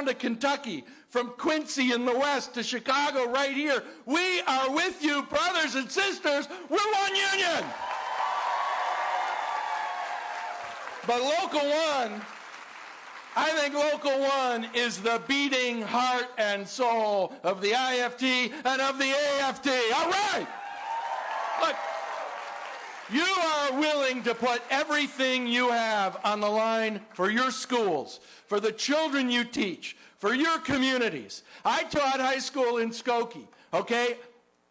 down to Kentucky, from Quincy in the west to Chicago right here. We are with you, brothers and sisters. We're one union. But Local 1, I think Local 1 is the beating heart and soul of the IFT and of the AFT. All right. Look, you are willing to put everything you have on the line for your schools, for the children you teach, for your communities. I taught high school in Skokie, okay?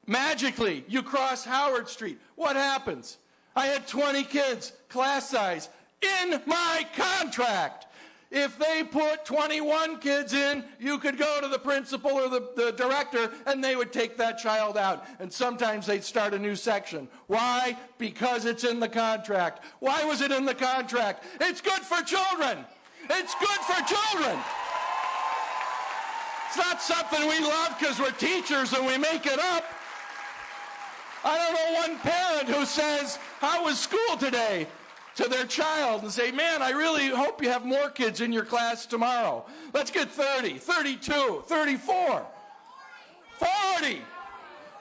Magically, you cross Howard Street. What happens? I had 20 kids, class size, in my contract. If they put 21 kids in, you could go to the principal or the director and they would take that child out. And sometimes they'd start a new section. Why? Because it's in the contract. Why was it in the contract? It's good for children. It's good for children. It's not something we love because we're teachers and we make it up. I don't know one parent who says, "How was school today?" to their child and say, "Man, I really hope you have more kids in your class tomorrow. Let's get 30, 32, 34, 40.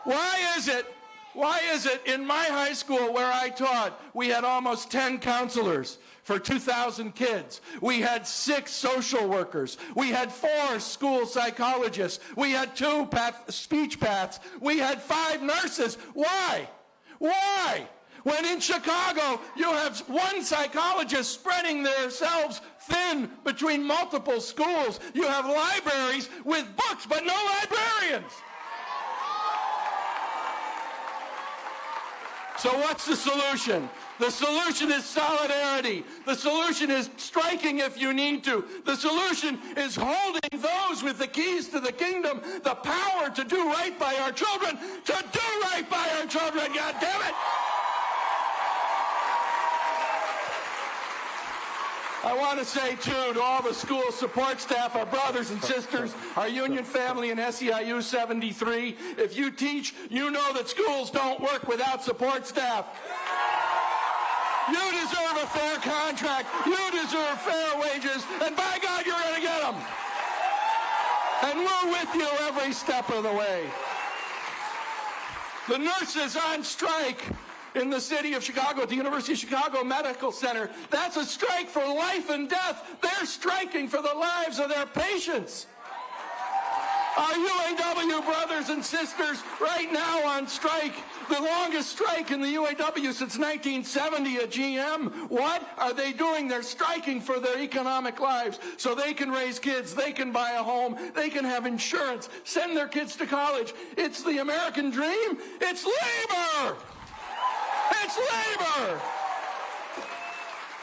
Why is it in my high school where I taught, we had almost 10 counselors for 2,000 kids. We had 6 social workers. We had 4 school psychologists. We had 2 speech paths. We had 5 nurses. Why? Why? When in Chicago, you have 1 psychologist spreading themselves thin between multiple schools. You have libraries with books, but no librarians. So what's the solution? The solution is solidarity. The solution is striking if you need to. The solution is holding those with the keys to the kingdom, the power to do right by our children, to do right by our children, God damn it! I want to say, too, to all the school support staff, our brothers and sisters, our union family in SEIU 73, if you teach, you know that schools don't work without support staff. You deserve a fair contract. You deserve fair wages. And by God, you're going to get them. And we're with you every step of the way. The nurses on strike in the city of Chicago, at the University of Chicago Medical Center, that's a strike for life and death. They're striking for the lives of their patients. Our UAW brothers and sisters right now on strike, the longest strike in the UAW since 1970 at GM. What are they doing? They're striking for their economic lives so they can raise kids, they can buy a home, they can have insurance, send their kids to college. It's the American dream. It's labor. It's labor!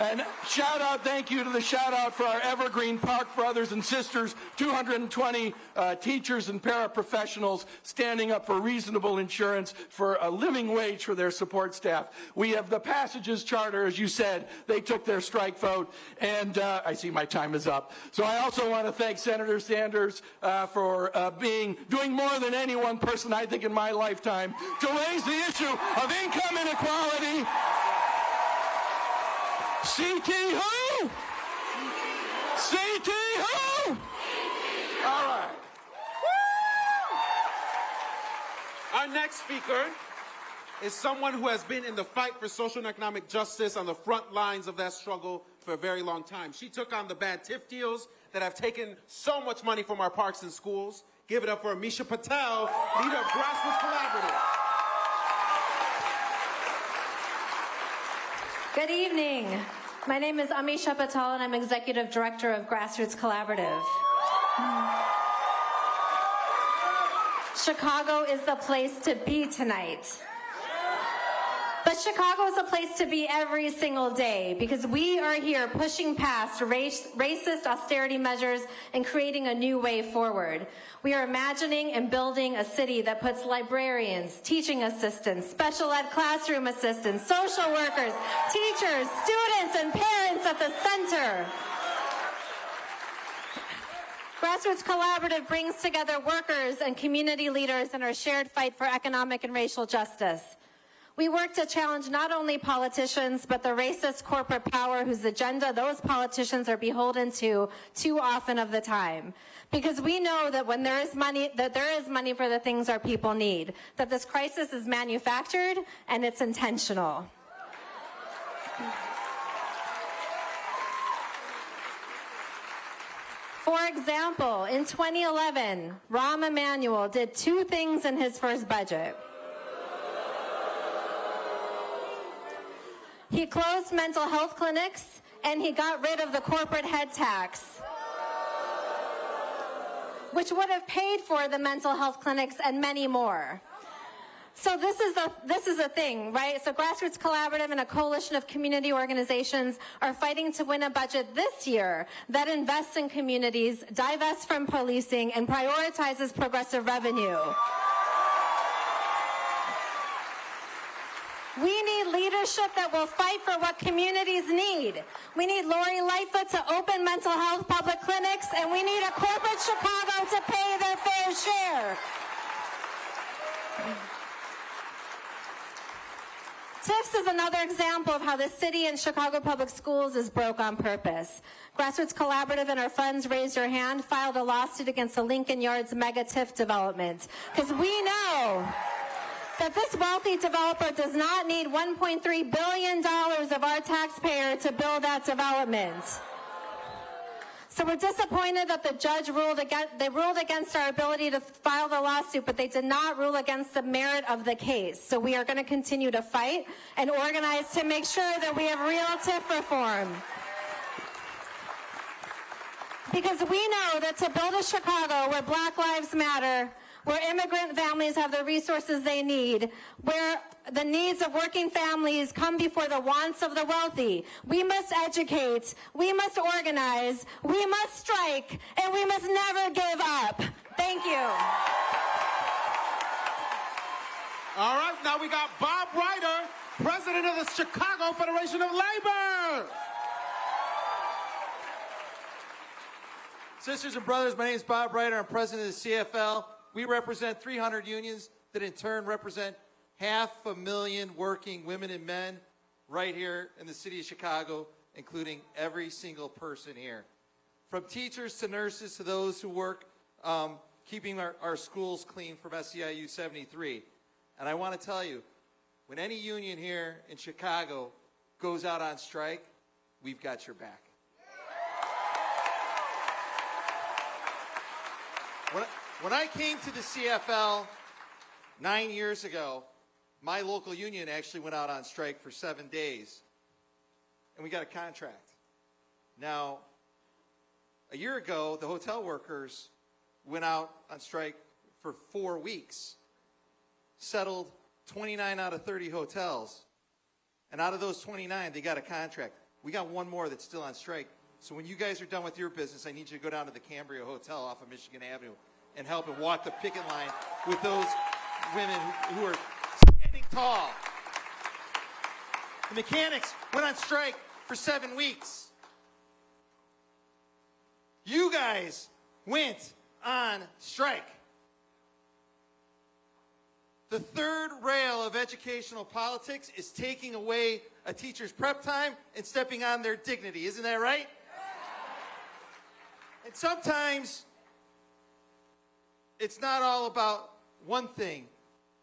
And shout out, thank you to the shout out for our Evergreen Park brothers and sisters, 220 teachers and paraprofessionals standing up for reasonable insurance, for a living wage for their support staff. We have the Passages Charter, as you said, they took their strike vote, and I see my time is up. So I also want to thank Senator Sanders for doing more than any one person, I think, in my lifetime, to raise the issue of income inequality. CT who? CT who? All right. Our next speaker is someone who has been in the fight for social and economic justice on the front lines of that struggle for a very long time. She took on the bad TIF deals that have taken so much money from our parks and schools. Give it up for Amisha Patel, leader of Grassroots Collaborative. Good evening. My name is Amisha Patel, and I'm Executive Director of Grassroots Collaborative. Chicago is the place to be tonight. But Chicago is a place to be every single day because we are here pushing past racist austerity measures and creating a new way forward. We are imagining and building a city that puts librarians, teaching assistants, special ed classroom assistants, social workers, teachers, students, and parents at the center. Grassroots Collaborative brings together workers and community leaders in our shared fight for economic and racial justice. We work to challenge not only politicians, but the racist corporate power whose agenda those politicians are beholden to too often of the time. Because we know that when there is money, that there is money for the things our people need, that this crisis is manufactured and it's intentional. For example, in 2011, Rahm Emanuel did two things in his first budget. He closed mental health clinics, and he got rid of the corporate head tax, which would have paid for the mental health clinics and many more. So this is a thing, right? So Grassroots Collaborative and a coalition of community organizations are fighting to win a budget this year that invests in communities, divests from policing, and prioritizes progressive revenue. We need leadership that will fight for what communities need. We need Lori Lightfoot to open mental health public clinics, and we need a corporate Chicago to pay their fair share. TIFs is another example of how the city and Chicago Public Schools is broke on purpose. Grassroots Collaborative and our friends Raise Your Hand filed a lawsuit against the Lincoln Yards mega TIF development because we know that this wealthy developer does not need $1.3 billion of our taxpayer to build that development. So we're disappointed that the judge ruled against our ability to file the lawsuit, but they did not rule against the merit of the case. So we are going to continue to fight and organize to make sure that we have real TIF reform. Because we know that to build a Chicago where Black Lives Matter, where immigrant families have the resources they need, where the needs of working families come before the wants of the wealthy, we must educate, we must organize, we must strike, and we must never give up. Thank you. All right, now we got Bob Ryder, president of the Chicago Federation of Labor. Sisters and brothers, my name is Bob Ryder. I'm president of the CFL. We represent 300 unions that in turn represent 500,000 working women and men right here in the city of Chicago, including every single person here. From teachers to nurses to those who work keeping our schools clean from SEIU 73. And I want to tell you, when any union here in Chicago goes out on strike, we've got your back. When I came to the CFL 9 years ago, my local union actually went out on strike for 7 days, and we got a contract. Now, a year ago, the hotel workers went out on strike for 4 weeks, settled 29 out of 30 hotels, and out of those 29, they got a contract. We got one more that's still on strike. So when you guys are done with your business, I need you to go down to the Cambria Hotel off of Michigan Avenue and help and walk the picket line with those women who are standing tall. The mechanics went on strike for 7 weeks. You guys went on strike. The third rail of educational politics is taking away a teacher's prep time and stepping on their dignity. Isn't that right? And sometimes it's not all about one thing,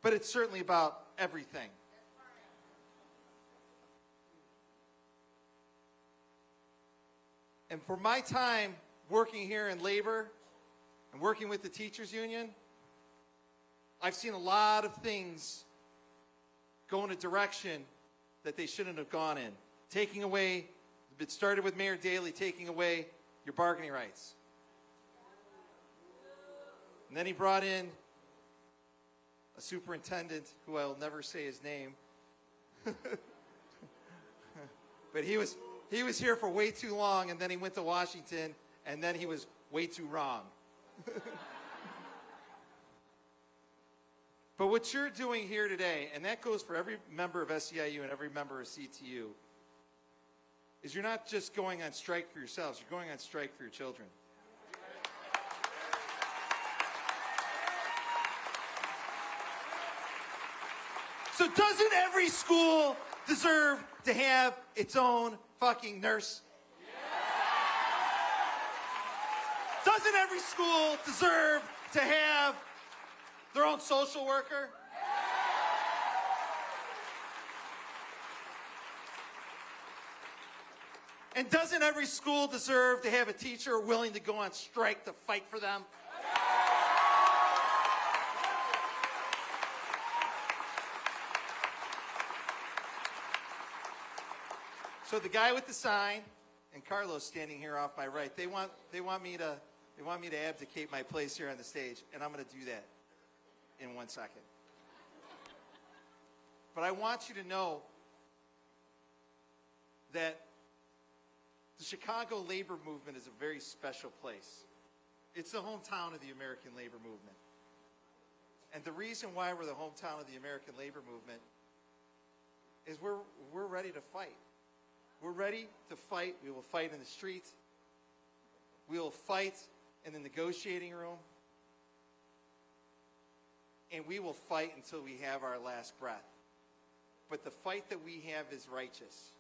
but it's certainly about everything. And for my time working here in labor and working with the teachers union, I've seen a lot of things go in a direction that they shouldn't have gone in. Taking away, it started with Mayor Daley taking away your bargaining rights. And then he brought in a superintendent who I'll never say his name. But he was here for way too long, and then he went to Washington, and then he was way too wrong. But what you're doing here today, and that goes for every member of SEIU and every member of CTU, is you're not just going on strike for yourselves, you're going on strike for your children. So doesn't every school deserve to have its own fucking nurse? Doesn't every school deserve to have their own social worker? And doesn't every school deserve to have a teacher willing to go on strike to fight for them? So the guy with the sign and Carlos standing here off my right, they want me to abdicate my place here on the stage, and I'm going to do that in 1 second. But I want you to know that the Chicago labor movement is a very special place. It's the hometown of the American labor movement. And the reason why we're the hometown of the American labor movement is we're ready to fight. We're ready to fight. We will fight in the streets. We will fight in the negotiating room. And we will fight until we have our last breath. But the fight that we have is righteous.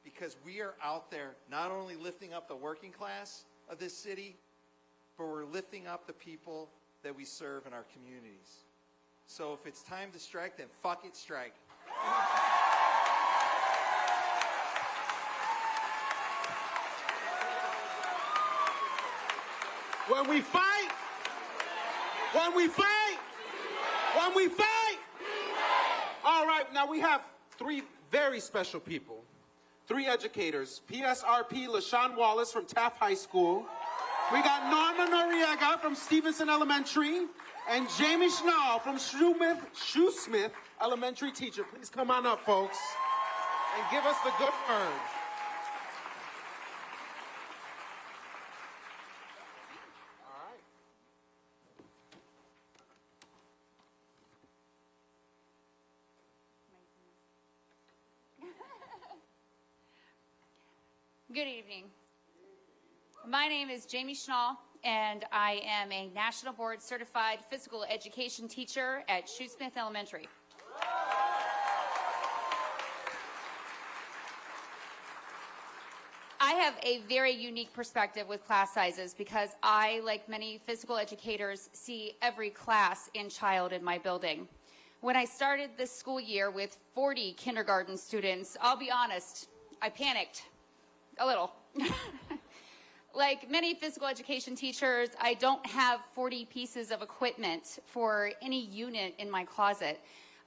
Because we are out there not only lifting up the working class of this city, but we're lifting up the people that we serve in our communities. So if it's time to strike, then fuck it, strike. When we fight, when we fight, when we fight. All right, now we have three very special people. 3 educators, PSRP LaShawn Wallace from Taft High School. We got Norma Noriega from Stevenson Elementary, and Jamie Schnall from Shoesmith Elementary teacher. Please come on up, folks, and give us the good word. All right. Good evening. My name is Jamie Schnall, and I am a National Board Certified Physical Education teacher at Shoesmith Elementary. I have a very unique perspective with class sizes because I, like many physical educators, see every class and child in my building. When I started this school year with 40 kindergarten students, I'll be honest, I panicked. A little. Like many physical education teachers, I don't have 40 pieces of equipment for any unit in my closet.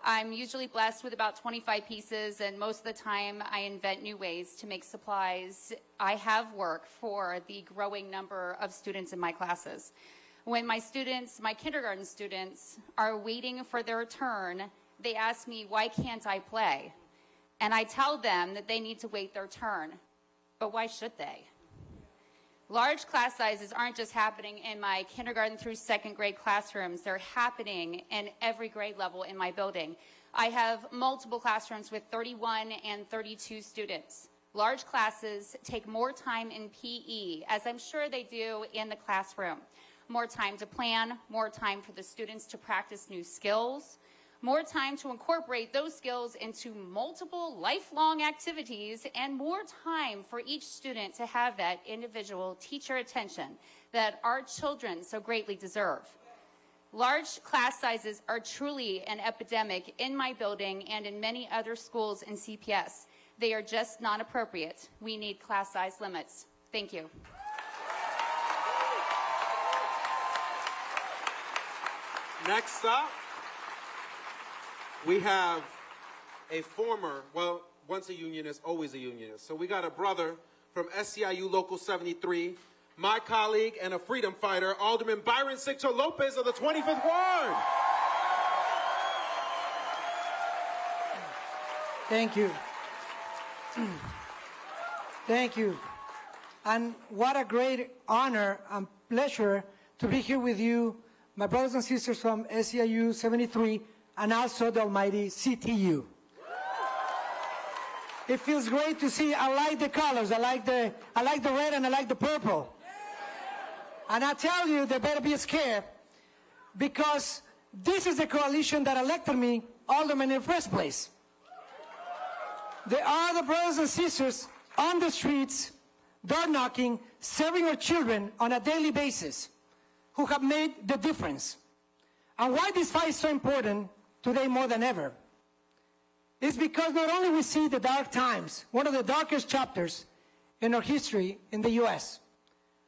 I'm usually blessed with about 25 pieces, and most of the time I invent new ways to make supplies. I have work for the growing number of students in my classes. When my students, my kindergarten students, are waiting for their turn, they ask me, why can't I play? And I tell them that they need to wait their turn. But why should they? Large class sizes aren't just happening in my kindergarten through 2nd grade classrooms. They're happening in every grade level in my building. I have multiple classrooms with 31 and 32 students. Large classes take more time in PE, as I'm sure they do in the classroom. More time to plan, more time for the students to practice new skills, more time to incorporate those skills into multiple lifelong activities, and more time for each student to have that individual teacher attention that our children so greatly deserve. Large class sizes are truly an epidemic in my building and in many other schools in CPS. They are just not appropriate. We need class size limits. Thank you. Next up, we have a former, well, once a unionist, always a unionist. So we got a brother from SEIU Local 73, my colleague and a freedom fighter, Alderman Byron Sicto Lopez of the 25th Ward. Thank you. Thank you. And what a great honor and pleasure to be here with you, my brothers and sisters from SEIU 73, and also the almighty CTU. It feels great to see. I like the colors. I like the red and I like the purple. And I tell you, they better be scared, because this is the coalition that elected me aldermen in the first place. There are the brothers and sisters on the streets, door knocking, serving our children on a daily basis, who have made the difference. And why this fight is so important today more than ever is because not only we see the dark times, one of the darkest chapters in our history in the U.S.,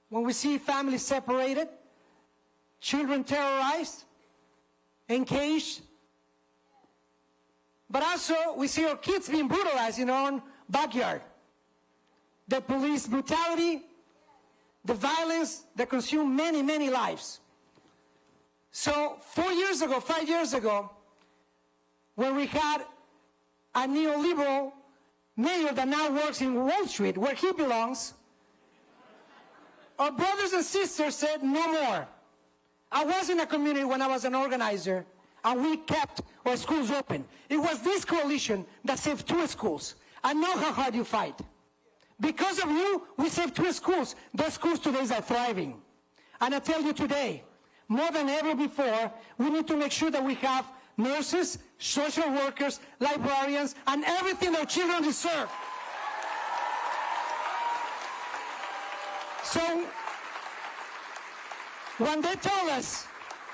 when we see families separated, children terrorized, encaged, but also we see our kids being brutalized in our own backyard. The police brutality, the violence that consumed many, many lives. So 5 years ago, when we had a neoliberal mayor that now works in Wall Street, where he belongs, our brothers and sisters said no more. I was in a community when I was an organizer, and we kept our schools open. It was this coalition that saved 2 schools. I know how hard you fight. Because of you, we saved 2 schools. Those schools today are thriving. And I tell you today, more than ever before, we need to make sure that we have nurses, social workers, librarians, and everything our children deserve. So, when they told us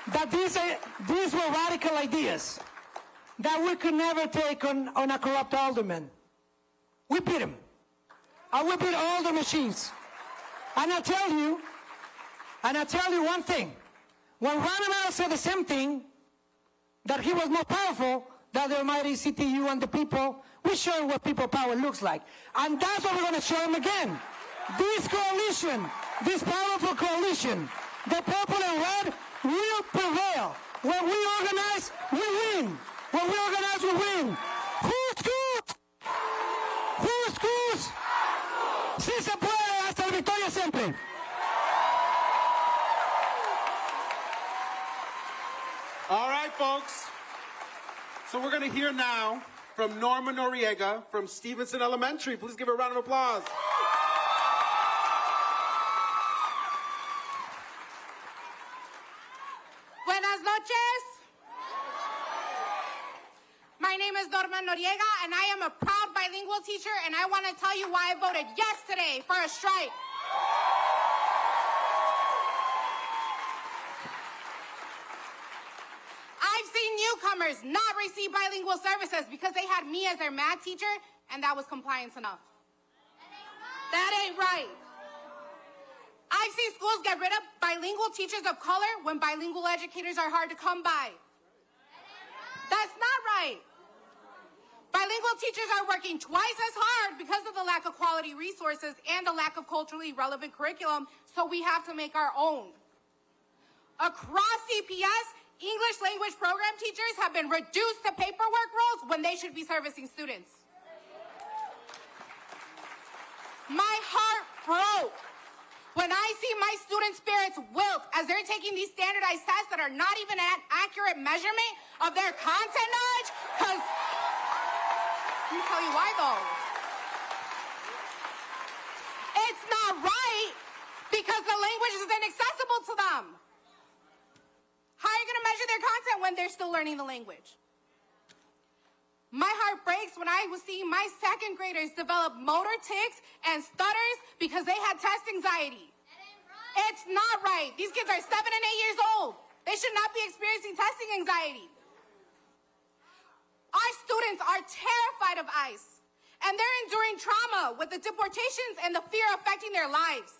that these were radical ideas, that we could never take on a corrupt alderman, we beat him. And we beat all the machines. And I tell you one thing. When Ranamel said the same thing, that he was more powerful than the almighty CTU and the people, we show him what people power looks like. And that's what we're going to show him again. This coalition, this powerful coalition, the purple and red will prevail. When we organize, we win. When we organize, we win. Who's schools? Who's schools? Sí se puede, hasta la victoria siempre. All right, folks. So we're going to hear now from Norma Noriega from Stevenson Elementary. Please give her a round of applause. Buenas noches. My name is Norma Noriega, and I am a proud bilingual teacher, and I want to tell you why I voted yes today for a strike. I've seen newcomers not receive bilingual services because they had me as their math teacher, and that was compliance enough. That ain't right. I've seen schools get rid of bilingual teachers of color when bilingual educators are hard to come by. That's not right. Bilingual teachers are working twice as hard because of the lack of quality resources and the lack of culturally relevant curriculum, so we have to make our own. Across CPS, English language program teachers have been reduced to paperwork roles when they should be servicing students. My heart broke when I see my student spirits wilt as they're taking these standardized tests that are not even an accurate measurement of their content knowledge, because let me tell you why though. It's not right because the language is inaccessible to them. How are you going to measure their content when they're still learning the language? My heart breaks when I was seeing my second graders develop motor tics and stutters because they had test anxiety. It's not right. These kids are 7 and 8 years old. They should not be experiencing testing anxiety. Our students are terrified of ICE, and they're enduring trauma with the deportations and the fear affecting their lives.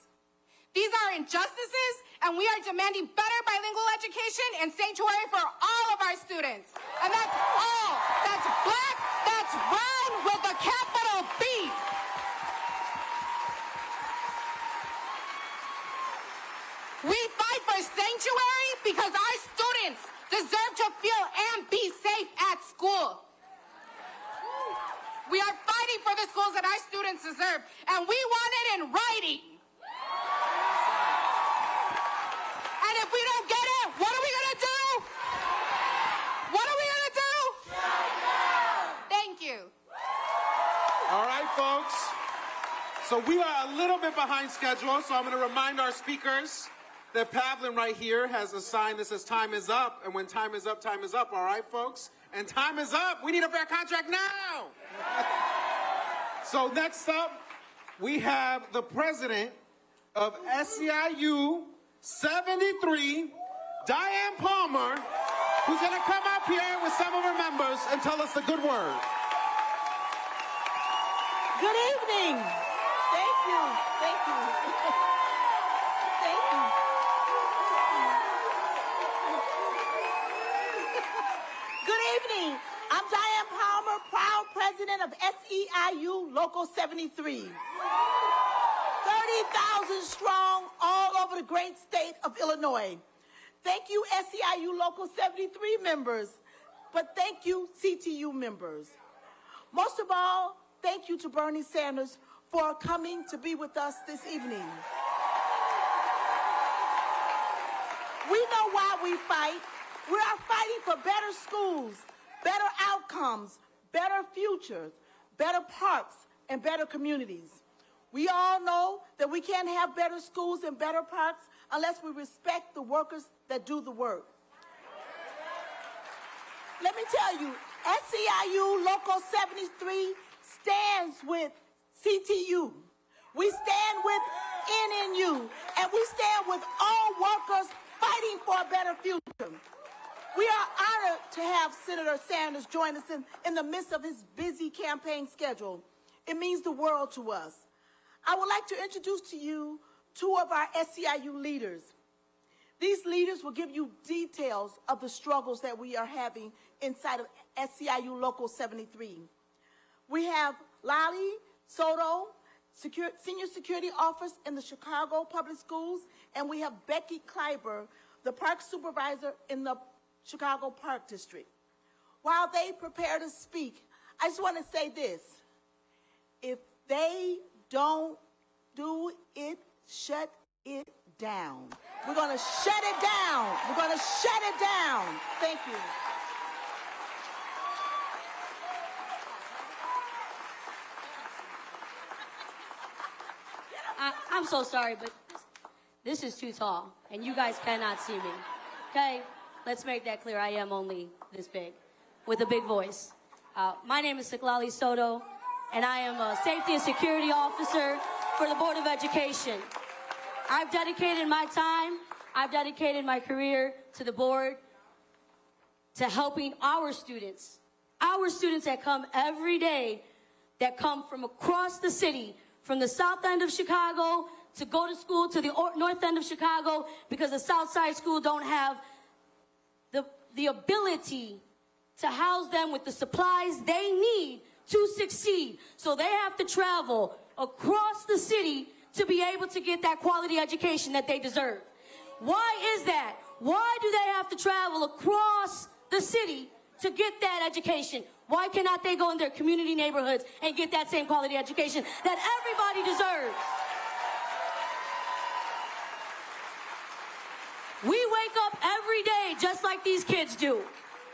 These are injustices, and we are demanding better bilingual education and sanctuary for all of our students. And that's all. That's black, that's brown with a capital B. We fight for sanctuary because our students deserve to feel and be safe at school. We are fighting for the schools that our students deserve, and we want it in writing. And if we don't get it, what are we going to do? What are we going to do? Thank you. All right, folks. So we are a little bit behind schedule, so I'm going to remind our speakers that Pavlin right here has a sign that says time is up. And when time is up, all right, folks? And time is up. We need a fair contract now. So next up, we have the president of SEIU 73, Diane Palmer, who's going to come up here with some of her members and tell us the good word. Good evening. Thank you. Thank you. Thank you. Good evening. I'm Diane Palmer, proud president of SEIU Local 73. 30,000 strong all over the great state of Illinois. Thank you, SEIU Local 73 members, but thank you, CTU members. Most of all, thank you to Bernie Sanders for coming to be with us this evening. We know why we fight. We are fighting for better schools, better outcomes, better futures, better parks, and better communities. We all know that we can't have better schools and better parks unless we respect the workers that do the work. Let me tell you, SEIU Local 73 stands with CTU. We stand with NNU, and we stand with all workers fighting for a better future. We are honored to have Senator Sanders join us in the midst of his busy campaign schedule. It means the world to us. I would like to introduce to you two of our SEIU leaders. These leaders will give you details of the struggles that we are having inside of SEIU Local 73. We have Lali Soto, Senior Security Officer in the Chicago Public Schools, and we have Becky Kleiber, the Park Supervisor in the Chicago Park District. While they prepare to speak, I just want to say this. If they don't do it, shut it down. We're going to shut it down. We're going to shut it down. Thank you. I'm so sorry, but this is too tall, and you guys cannot see me. Okay? Let's make that clear. I am only this big, with a big voice. My name is Siklali Soto, and I am a Safety and Security Officer for the Board of Education. I've dedicated my time, I've dedicated my career to the board, to helping our students that come every day, that come from across the city, from the south end of Chicago to go to school to the north end of Chicago, because the South Side School don't have the ability to house them with the supplies they need to succeed. So they have to travel across the city to be able to get that quality education that they deserve. Why is that? Why do they have to travel across the city to get that education? Why cannot they go in their community neighborhoods and get that same quality education that everybody deserves? We wake up every day just like these kids do.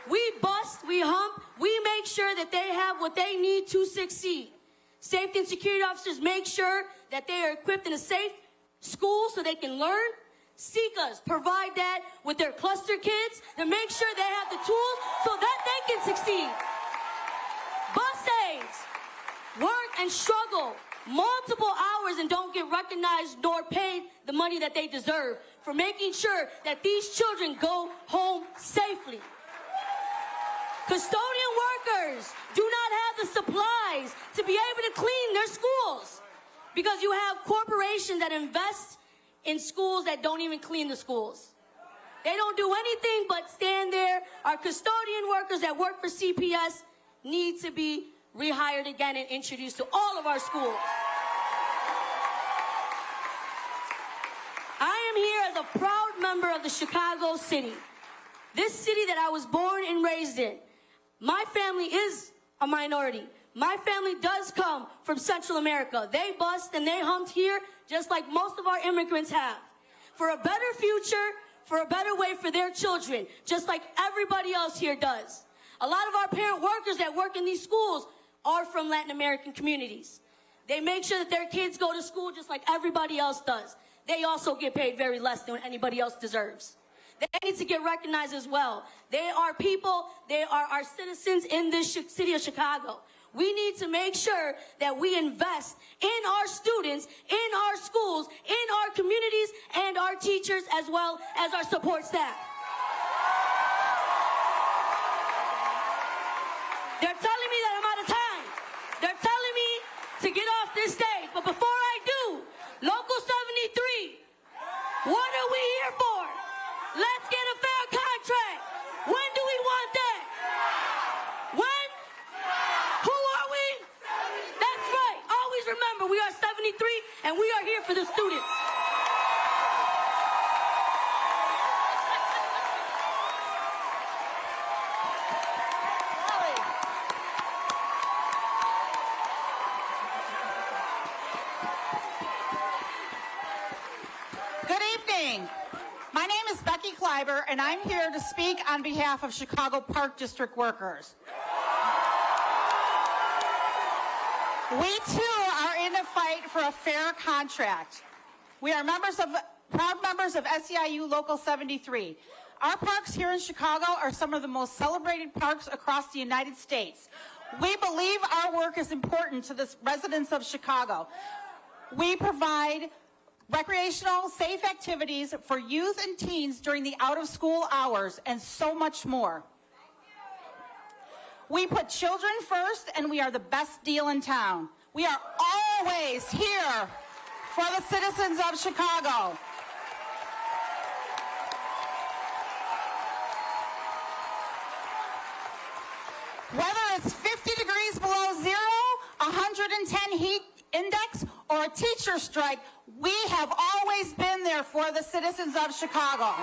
We bust, we hump, we make sure that they have what they need to succeed. Safety and security officers make sure that they are equipped in a safe school so they can learn. SECAs provide that with their cluster kids to make sure they have the tools so that they can succeed. Bus aides work and struggle multiple hours and don't get recognized nor paid the money that they deserve for making sure that these children go home safely. Custodian workers do not have the supplies to be able to clean their schools because you have corporations that invest in schools that don't even clean the schools. They don't do anything but stand there. Our custodian workers that work for CPS need to be rehired again and introduced to all of our schools. I am here as a proud member of the Chicago City. This city that I was born and raised in. My family is a minority. My family does come from Central America. They bust and they humped here just like most of our immigrants have. For a better future, for a better way for their children, just like everybody else here does. A lot of our parent workers that work in these schools are from Latin American communities. They make sure that their kids go to school just like everybody else does. they also get paid very less than anybody else deserves. They need to get recognized as well. They are people, they are our citizens in this city of Chicago. We need to make sure that we invest in our students, in our schools, in our communities, and our teachers, as well as our support staff. They're telling me that I'm out of time. They're telling me to get off this stage. But before I do, Local 73, what are we here for? Let's get a fair contract. When do we want that? When? Who are we? That's right. Always remember, we are 73, and we are here for the students. Good evening. My name is Becky Kleiber, and I'm here to speak on behalf of Chicago Park District workers. We too are in a fight for a fair contract. We are proud members of SEIU Local 73. Our parks here in Chicago are some of the most celebrated parks across the United States. We believe our work is important to the residents of Chicago. We provide recreational, safe activities for youth and teens during the out-of-school hours, and so much more. We put children first, and we are the best deal in town. We are always here for the citizens of Chicago. Whether it's 50 degrees below zero, 110 heat index, or a teacher strike, we have always been there for the citizens of Chicago.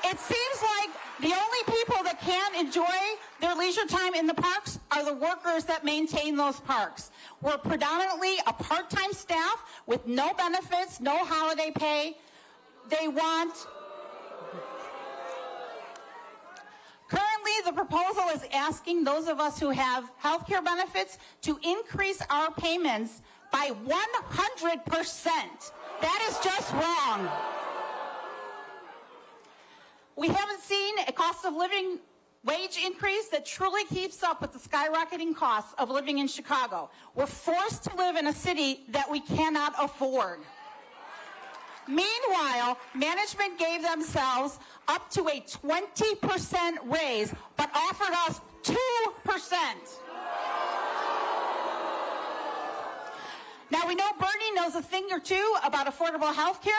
It seems like the only people that can enjoy their leisure time in the parks are the workers that maintain those parks. We're predominantly a part-time staff with no benefits, no holiday pay. Currently, the proposal is asking those of us who have health care benefits to increase our payments by 100%. That is just wrong. We haven't seen a cost of living wage increase that truly keeps up with the skyrocketing costs of living in Chicago. We're forced to live in a city that we cannot afford. Meanwhile, management gave themselves up to a 20% raise, but offered us 2%. Now, we know Bernie knows a thing or two about affordable health care,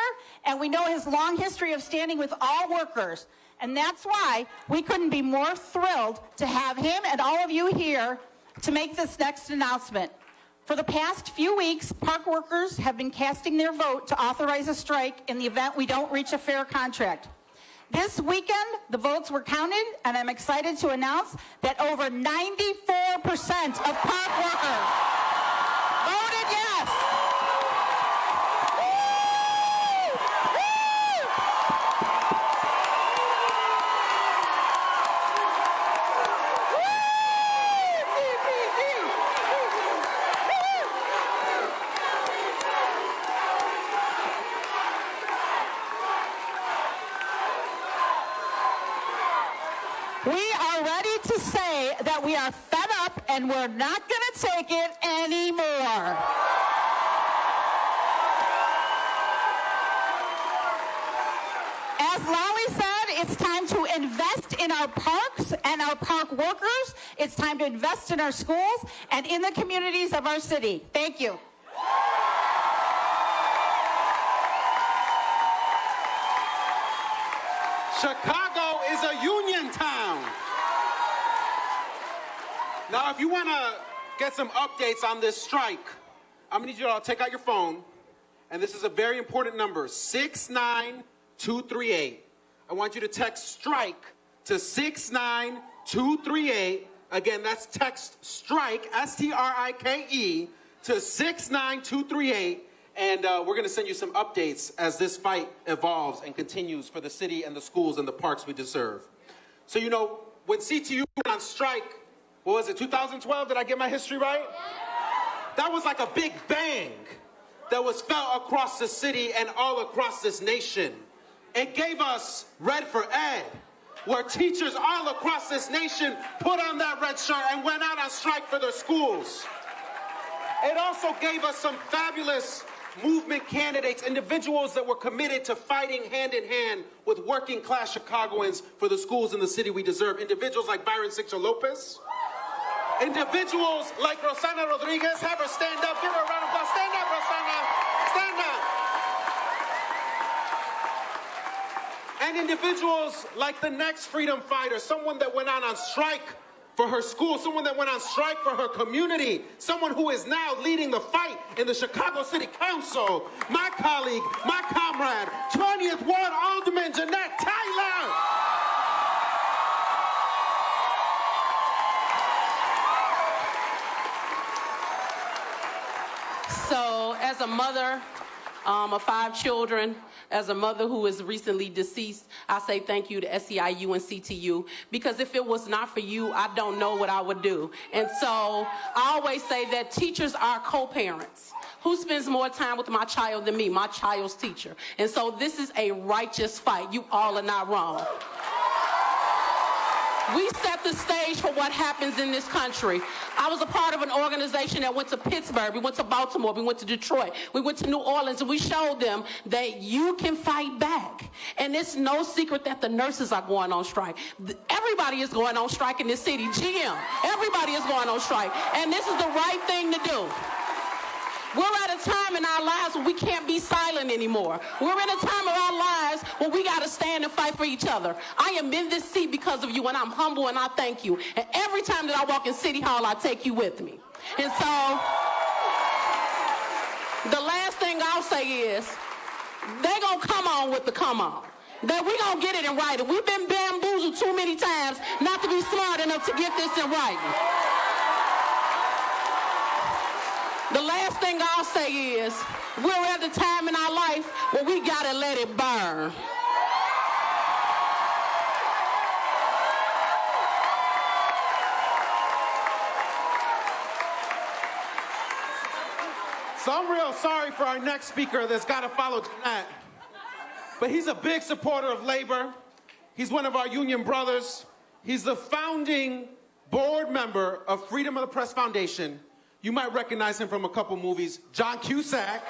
and we know his long history of standing with all workers. And that's why we couldn't be more thrilled to have him and all of you here to make this next announcement. For the past few weeks, park workers have been casting their vote to authorize a strike in the event we don't reach a fair contract. This weekend, the votes were counted, and I'm excited to announce that over 94% of park workers voted yes. We are ready to say that we are fed up and we're not going to take it anymore. As Lolly said, it's time to invest in our parks and our park workers. It's time to invest in our schools and in the communities of our city. Thank you. Chicago is a union town. Now, if you want to get some updates on this strike, I'm going to need you all to take out your phone, and this is a very important number, 69238. I want you to text STRIKE to 69238. Again, that's text STRIKE, S-T-R-I-K-E, to 69238. And we're going to send you some updates as this fight evolves and continues for the city and the schools and the parks we deserve. So, you know, when CTU went on strike, what was it, 2012? Did I get my history right? That was like a big bang. that was felt across the city and all across this nation. It gave us Red for Ed, where teachers all across this nation put on that red shirt and went out on strike for their schools. It also gave us some fabulous movement candidates, individuals that were committed to fighting hand in hand with working class Chicagoans for the schools in the city we deserve. Individuals like Byron Sixto Lopez. Individuals like Rossana Rodriguez. Have her stand up. Give her a round of applause. Stand up, Rossana. Stand up. And individuals like the next freedom fighter, someone that went out on strike for her school, someone that went on strike for her community, someone who is now leading the fight in the Chicago City Council, my colleague, my comrade, 20th Ward Alderman Jeanette Tyler. So as a mother of 5 children, as a mother who is recently deceased, I say thank you to SEIU and CTU, because if it was not for you, I don't know what I would do. And so I always say that teachers are co-parents. Who spends more time with my child than me? My child's teacher. And so this is a righteous fight. You all are not wrong. We set the stage for what happens in this country. I was a part of an organization that went to Pittsburgh, we went to Baltimore, we went to Detroit, we went to New Orleans, and we showed them that you can fight back. And it's no secret that the nurses are going on strike. Everybody is going on strike in this city. GM, everybody is going on strike. And this is the right thing to do. We're at a time in our lives when we can't be silent anymore. We're in a time of our lives when we got to stand and fight for each other. I am in this seat because of you, and I'm humble, and I thank you. And every time that I walk in City Hall, I take you with me. And so the last thing I'll say is they're going to come on with the come on. That we're going to get it in writing. We've been bamboozled too many times not to be smart enough to get this in writing. The last thing I'll say is, we're at the time in our life where we gotta let it burn. So I'm real sorry for our next speaker that's got to follow Jeanette. But he's a big supporter of labor. He's one of our union brothers. He's the founding board member of Freedom of the Press Foundation. You might recognize him from a couple movies. John Cusack.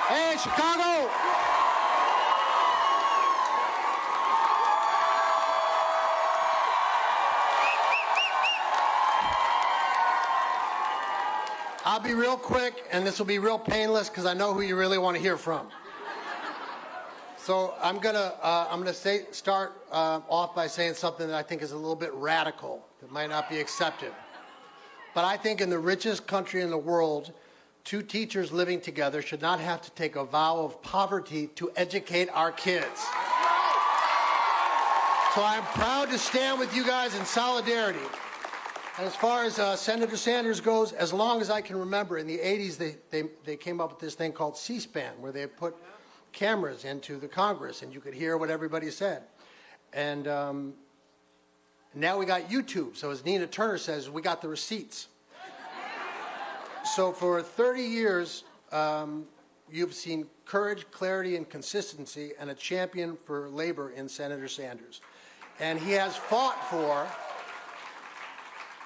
Hey, Chicago! I'll be real quick, and this will be real painless because I know who you really want to hear from. So I'm gonna start off by saying something that I think is a little bit radical, that might not be accepted. But I think in the richest country in the world, 2 teachers living together should not have to take a vow of poverty to educate our kids. So I'm proud to stand with you guys in solidarity. And as far as Senator Sanders goes, as long as I can remember, in the 80s they came up with this thing called C-SPAN, where they put cameras into the Congress, and you could hear what everybody said. And now we got YouTube. So as Nina Turner says, we got the receipts. So for 30 years, you've seen courage, clarity, and consistency, and a champion for labor in Senator Sanders. And he has fought for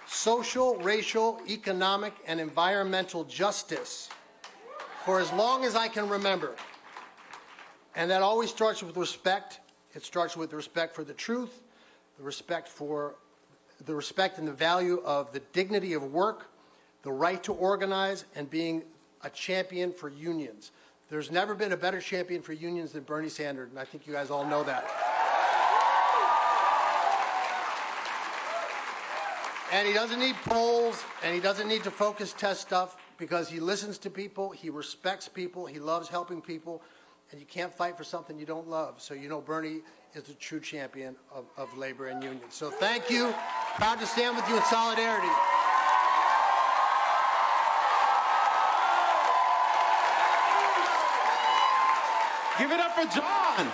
social, racial, economic, and environmental justice for as long as I can remember. And that always starts with respect. It starts with respect for the truth, the respect and the value of the dignity of work, the right to organize, and being a champion for unions. There's never been a better champion for unions than Bernie Sanders, and I think you guys all know that. And he doesn't need polls, and he doesn't need to focus test stuff, because he listens to people, he respects people, he loves helping people. And you can't fight for something you don't love. So you know Bernie is the true champion of labor and unions. So thank you. Proud to stand with you in solidarity. Give it up for John.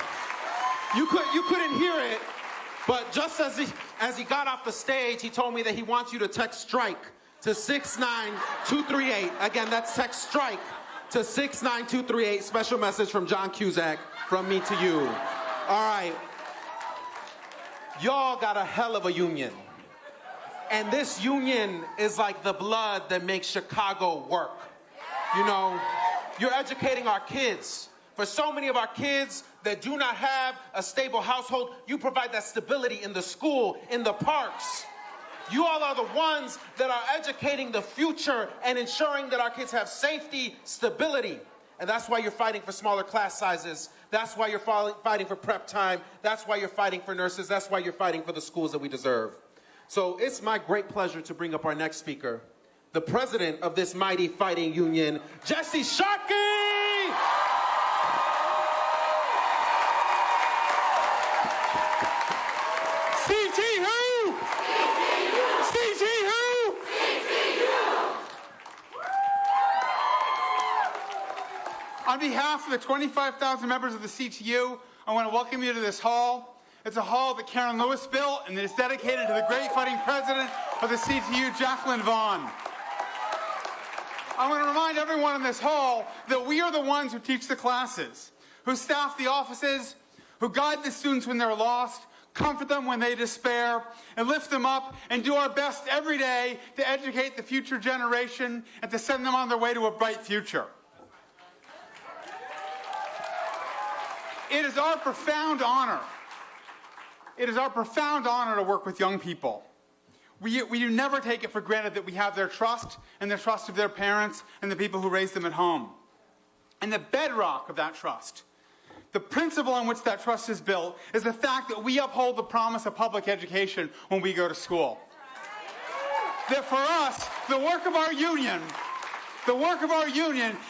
You couldn't hear it, but just as he got off the stage, he told me that he wants you to text strike to 69238. Again, that's text strike to 69238. Special message from John Cusack from me to you. All right. Y'all got a hell of a union. And this union is like the blood that makes Chicago work. You know, you're educating our kids. For so many of our kids that do not have a stable household, you provide that stability in the school, in the parks. You all are the ones that are educating the future and ensuring that our kids have safety, stability. And that's why you're fighting for smaller class sizes. That's why you're fighting for prep time. That's why you're fighting for nurses. That's why you're fighting for the schools that we deserve. So it's my great pleasure to bring up our next speaker, the president of this mighty fighting union, Jesse Sharkey! CT who? CT who? On behalf of the 25,000 members of the CTU, I want to welcome you to this hall. It's a hall that Karen Lewis built, and it is dedicated to the great fighting president of the CTU, Jacqueline Vaughn. I want to remind everyone in this hall that we are the ones who teach the classes, who staff the offices, who guide the students when they're lost, comfort them when they despair, and lift them up, and do our best every day to educate the future generation and to send them on their way to a bright future. It is our profound honor. It is our profound honor to work with young people. We do never take it for granted that we have their trust and the trust of their parents and the people who raised them at home. And the bedrock of that trust, the principle on which that trust is built, is the fact that we uphold the promise of public education when we go to school. That for us, the work of our union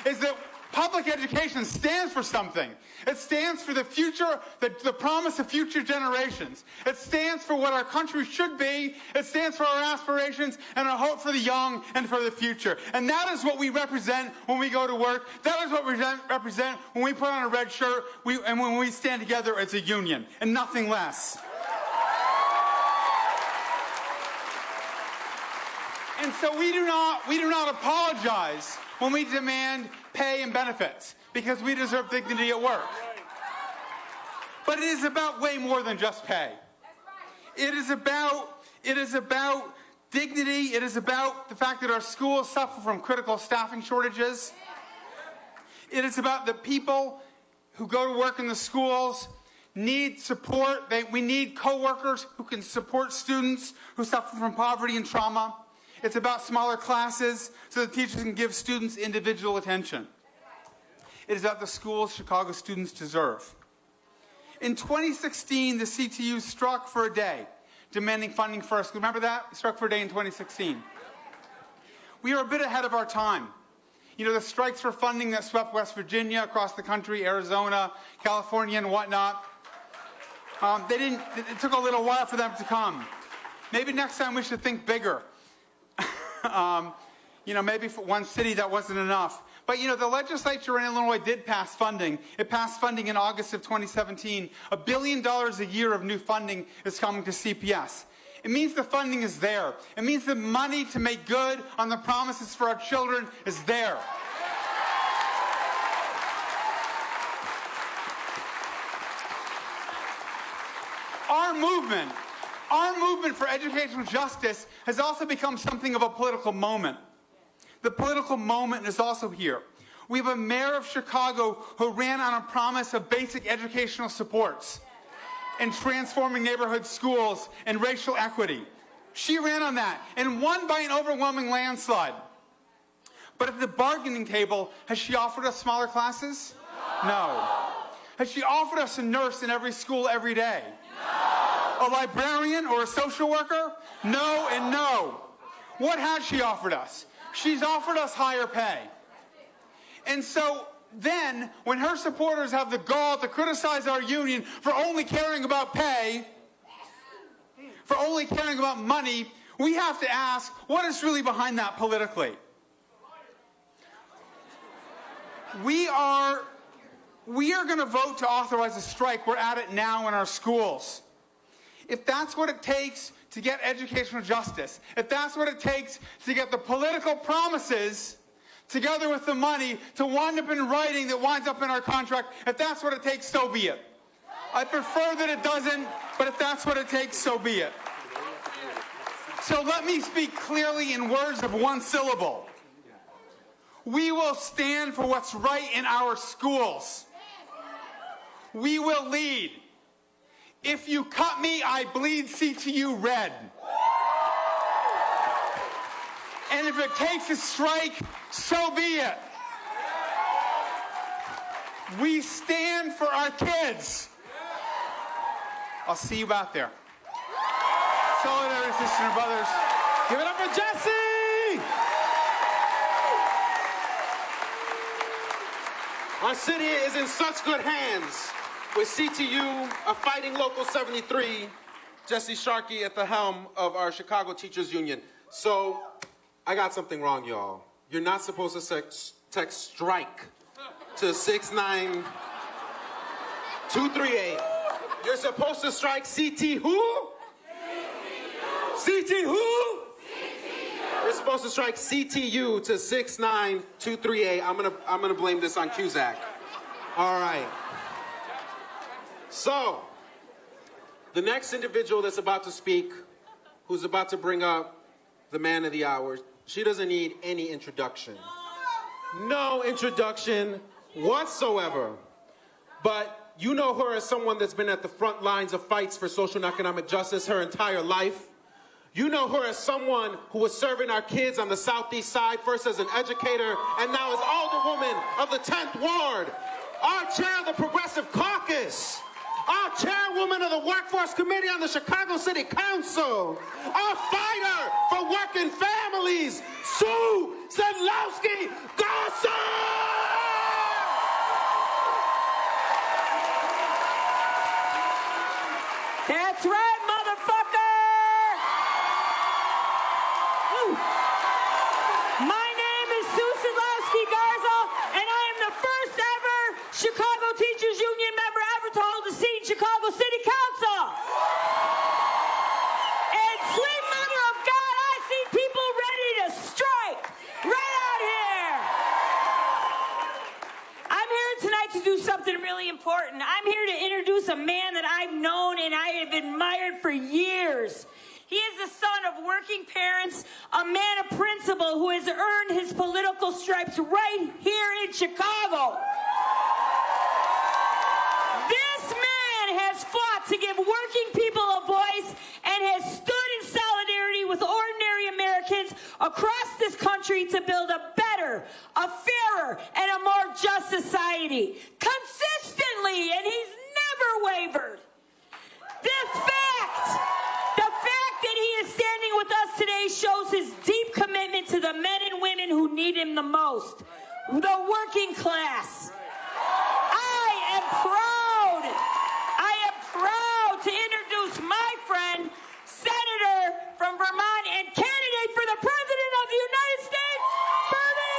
is that public education stands for something. It stands for the future, the promise of future generations. It stands for what our country should be. It stands for our aspirations and our hope for the young and for the future. And that is what we represent when we go to work. That is what we represent when we put on a red shirt and when we stand together as a union, and nothing less. And so we do not apologize when we demand pay and benefits, because we deserve dignity at work. But it is about way more than just pay. It is about dignity. It is about the fact that our schools suffer from critical staffing shortages. It is about the people who go to work in the schools need support. We need coworkers who can support students who suffer from poverty and trauma. It's about smaller classes so that teachers can give students individual attention. It is about the schools Chicago students deserve. In 2016, the CTU struck for a day, demanding funding for our school. Remember that? It struck for a day in 2016. We are a bit ahead of our time. You know, the strikes for funding that swept West Virginia, across the country, Arizona, California, and whatnot, it took a little while for them to come. Maybe next time we should think bigger. Maybe for one city that wasn't enough. But, the legislature in Illinois did pass funding. It passed funding in August of 2017. $1 billion a year of new funding is coming to CPS. It means the funding is there. It means the money to make good on the promises for our children is there. Our movement for educational justice has also become something of a political moment. The political moment is also here. We have a mayor of Chicago who ran on a promise of basic educational supports and transforming neighborhood schools and racial equity. She ran on that and won by an overwhelming landslide. But at the bargaining table, has she offered us smaller classes? No. Has she offered us a nurse in every school every day? No. A librarian or a social worker? No and no. What has she offered us? She's offered us higher pay. And so then, when her supporters have the gall to criticize our union for only caring about pay, for only caring about money, we have to ask, what is really behind that politically? We are going to vote to authorize a strike. We're at it now in our schools. if that's what it takes to get educational justice, if that's what it takes to get the political promises together with the money to wind up in writing that winds up in our contract, if that's what it takes, so be it. I prefer that it doesn't, but if that's what it takes, so be it. So let me speak clearly in words of one syllable. We will stand for what's right in our schools. We will lead. If you cut me, I bleed CTU red. And if it takes a strike, so be it. We stand for our kids. I'll see you out there. Solidarity, sisters and brothers. Give it up for Jesse! Our city is in such good hands with CTU, a fighting Local 73, Jesse Sharkey at the helm of our Chicago Teachers Union. So, I got something wrong, y'all. You're not supposed to text strike to 69238. You're supposed to strike CT who? CT who? You're supposed to strike CTU to 69238. I'm gonna blame this on Cusack. All right. So, the next individual that's about to speak, who's about to bring up the man of the hour, she doesn't need any introduction. No introduction whatsoever. But you know her as someone that's been at the front lines of fights for social and economic justice her entire life. You know her as someone who was serving our kids on the Southeast Side, first as an educator and now as alderwoman of the 10th Ward, our chair of the Progressive Caucus, our chairwoman of the Workforce Committee on the Chicago City Council, our fighter for working families, Sue Sedlowski-Garza! That's right, motherfucker! Woo. My name is Sue Sedlowski-Garza, and I am the first ever Chicago Teachers Union member ever to hold a seat in Chicago City Council. And sweet mother of God, I see people ready to strike right out here. I'm here tonight to do something really important. I'm here to introduce a man that I've known and I have admired for years. He is the son of working parents, a man of principle who has earned his political stripes right here in Chicago. This man has fought to give working people a voice and has stood in solidarity with ordinary Americans across this country to build a better, a fairer, and a more just society. Consistently, and he's never wavered. The fact that he is standing with us today shows his deep commitment to the men and women who need him the most, the working class. I am proud to introduce my friend, Senator from Vermont and candidate for the President of the United States, Bernie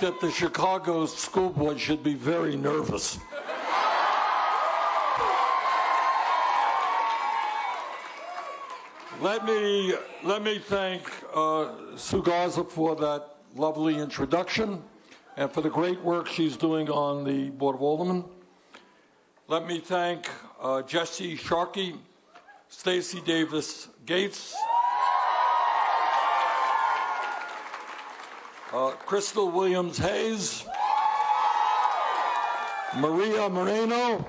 that the Chicago School Board should be very nervous. Let me thank Sue Garza for that lovely introduction and for the great work she's doing on the Board of Aldermen. Let me thank Jesse Sharkey, Stacey Davis Gates, Crystal Williams Hayes, Maria Moreno,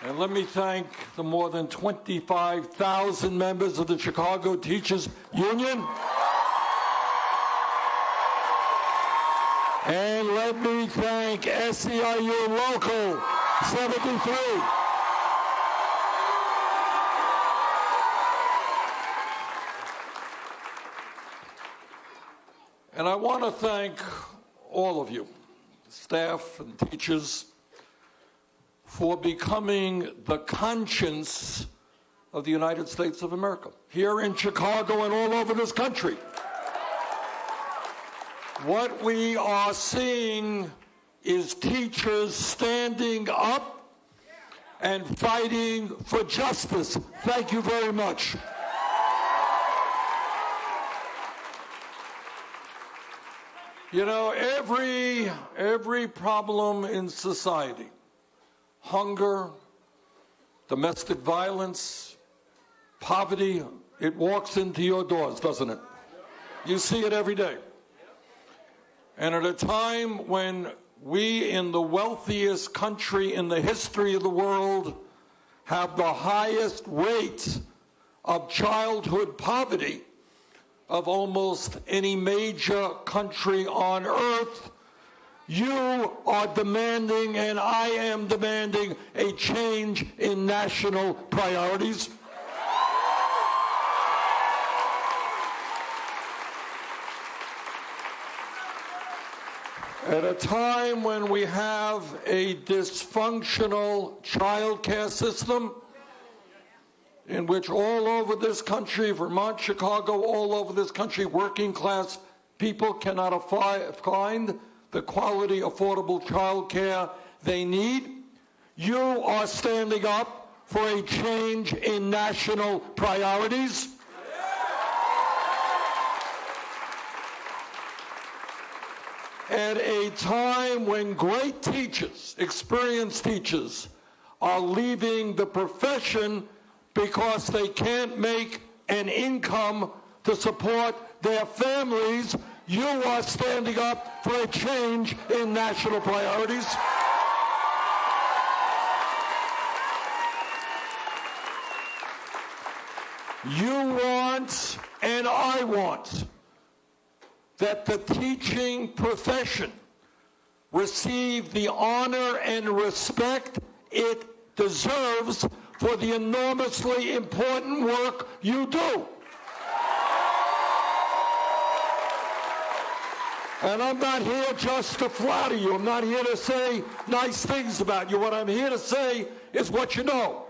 and let me thank the more than 25,000 members of the Chicago Teachers Union. And let me thank SEIU Local 73. And I want to thank all of you, staff and teachers, for becoming the conscience of the United States of America, here in Chicago and all over this country. What we are seeing is teachers standing up and fighting for justice. Thank you very much. You know, every problem in society, hunger, domestic violence, poverty, it walks into your doors, doesn't it? You see it every day. And at a time when we in the wealthiest country in the history of the world have the highest rate of childhood poverty of almost any major country on earth, you are demanding, and I am demanding, a change in national priorities. At a time when we have a dysfunctional child care system in which all over this country, Vermont, Chicago, all over this country, working class people cannot find the quality, affordable child care they need, you are standing up for a change in national priorities. At a time when great teachers, experienced teachers, are leaving the profession because they can't make an income to support their families, you are standing up for a change in national priorities. You want, and I want, that the teaching profession receive the honor and respect it deserves for the enormously important work you do. And I'm not here just to flatter you. I'm not here to say nice things about you. What I'm here to say is what you know.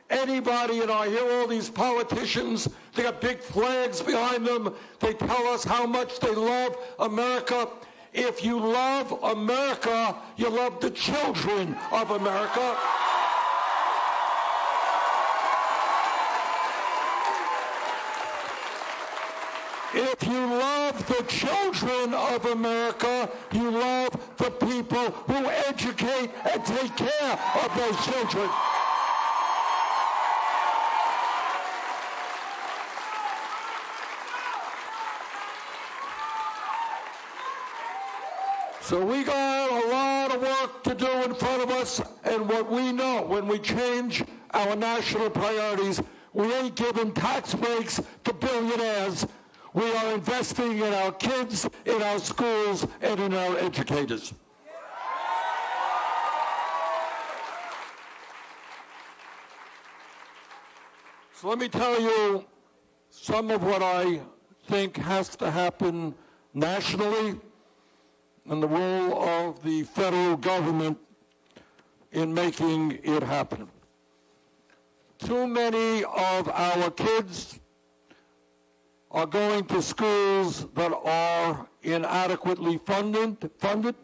Anybody, and I hear all these politicians, they got big flags behind them. They tell us how much they love America. If you love America, you love the children of America. If you love the children of America, you love the people who educate and take care of those children. So we got a lot of work to do in front of us, and what we know, when we change our national priorities, we ain't giving tax breaks to billionaires. We are investing in our kids, in our schools, and in our educators. So let me tell you some of what I think has to happen nationally and the role of the federal government in making it happen. Too many of our kids are going to schools that are inadequately funded,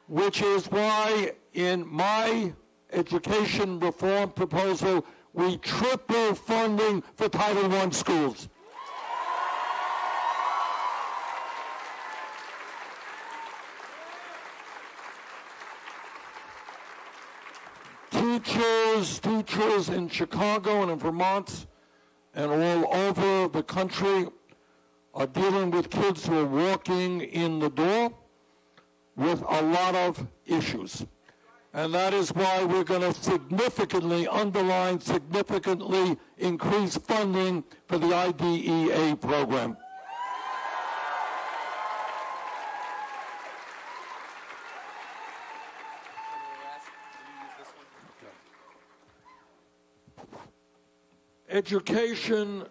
which is why in my education reform proposal, we triple funding for Title I schools. Teachers in Chicago and in Vermont and all over the country are dealing with kids who are walking in the door with a lot of issues. And that is why we're going to significantly increase funding for the IDEA program. Education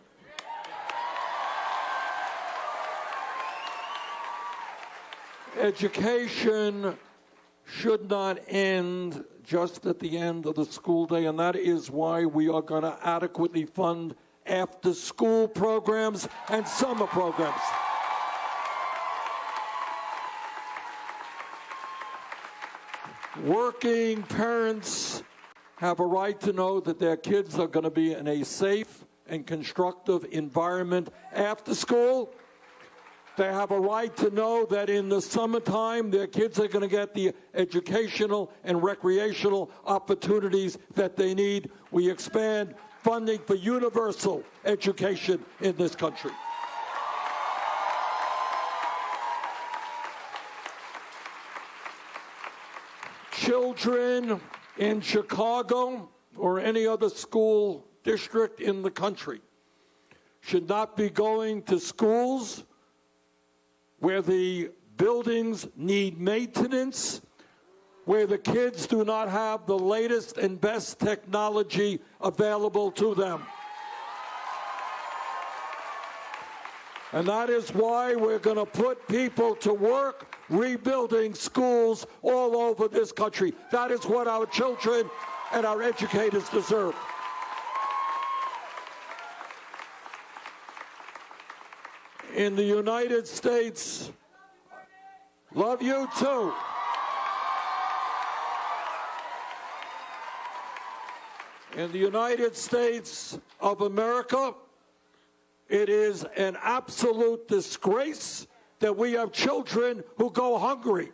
should not end just at the end of the school day, and that is why we are going to adequately fund after-school programs and summer programs. Working parents have a right to know that their kids are going to be in a safe and constructive environment after school. They have a right to know that in the summertime, their kids are going to get the educational and recreational opportunities that they need. We expand funding for universal education in this country. Children in Chicago or any other school district in the country should not be going to schools where the buildings need maintenance, where the kids do not have the latest and best technology available to them. And that is why we're going to put people to work rebuilding schools all over this country. That is what our children and our educators deserve. In the United States, love you too. In the United States of America, it is an absolute disgrace that we have children who go hungry.